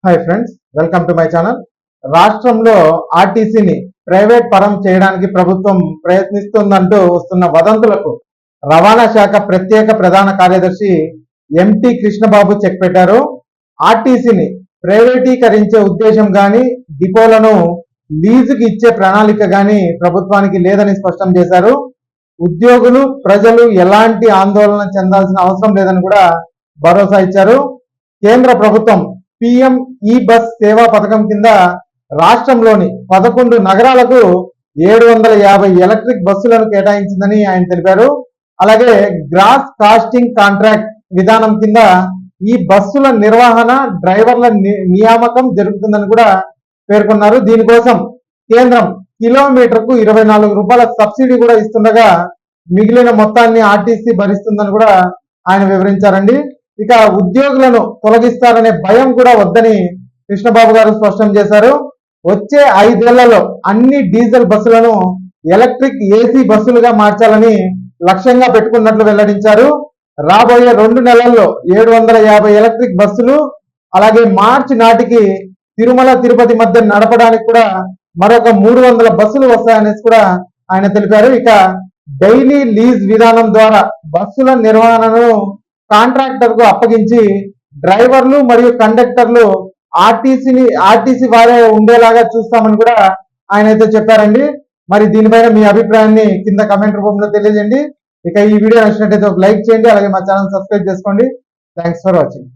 Hi friends, welcome to my channel. రాష్ట్రంలో ఆర్టీసీని private పరం చేయడానికి ప్రభుత్వం ప్రయత్నిస్తుందంటూ వస్తున్న వదంతులకు రవాణా శాఖ ప్రత్యేక ప్రధాన కార్యదర్శి ఎంటి కృష్ణబాబు చెక్ పెట్టారు. ఆర్టీసీని ప్రైవేటీకరించే ఉద్దేశం గాని, డిపోలను లీజుకి ఇచ్చే ప్రణాళిక గాని ప్రభుత్వానికి లేదని స్పష్టం చేశారు. ఉద్యోగులు, ప్రజలు ఎలాంటి ఆందోళన చెందాల్సిన అవసరం లేదని కూడా భరోసా ఇచ్చారు. కేంద్ర ప్రభుత్వం పిఎం ఈ బస్ సేవా పథకం కింద రాష్ట్రంలోని 11 నగరాలకు 750 ఎలక్ట్రిక్ బస్సులను కేటాయించిందని ఆయన తెలిపారు. అలాగే గ్రాస్ కాస్టింగ్ కాంట్రాక్ట్ విధానం కింద ఈ బస్సుల నిర్వహణ, డ్రైవర్ల నియామకం జరుగుతుందని కూడా పేర్కొన్నారు. దీనికోసం కేంద్రం కిలోమీటర్కు 24 రూపాయల సబ్సిడీ కూడా ఇస్తుండగా మిగిలిన మొత్తాన్ని ఆర్టీసీ భరిస్తుందని కూడా ఆయన వివరించారండి. ఇక ఉద్యోగులను తొలగిస్తారనే భయం కూడా వద్దని కృష్ణబాబు గారు స్పష్టం చేశారు. వచ్చే 5 ఏళ్లలో అన్ని డీజిల్ బస్సులను ఎలక్ట్రిక్ ఏసీ బస్సులుగా మార్చాలని లక్ష్యంగా పెట్టుకున్నట్లు వెల్లడించారు. రాబోయే 2 నెలల్లో 750 ఎలక్ట్రిక్ బస్సులు, అలాగే మార్చి నాటికి తిరుమల, తిరుపతి మధ్య నడపడానికి కూడా మరొక 300 బస్సులు వస్తాయనేసి కూడా ఆయన తెలిపారు. ఇక డైలీ లీజ్ విధానం ద్వారా బస్సుల నిర్వహణను కాంట్రాక్టర్ కు అప్పగించి డ్రైవర్లు మరియు కండక్టర్లు ఆర్టీసీ వారే ఉండేలాగా చూస్తామని కూడా ఆయన అయితే చెప్పారండి. మరి దీనిపైన మీ అభిప్రాయాన్ని కింద కమెంట్ రూపంలో తెలియజేయండి. ఇక ఈ వీడియో నచ్చినట్టయితే ఒక లైక్ చేయండి, అలాగే మా ఛానల్ సబ్స్క్రైబ్ చేసుకోండి. Thanks for watching.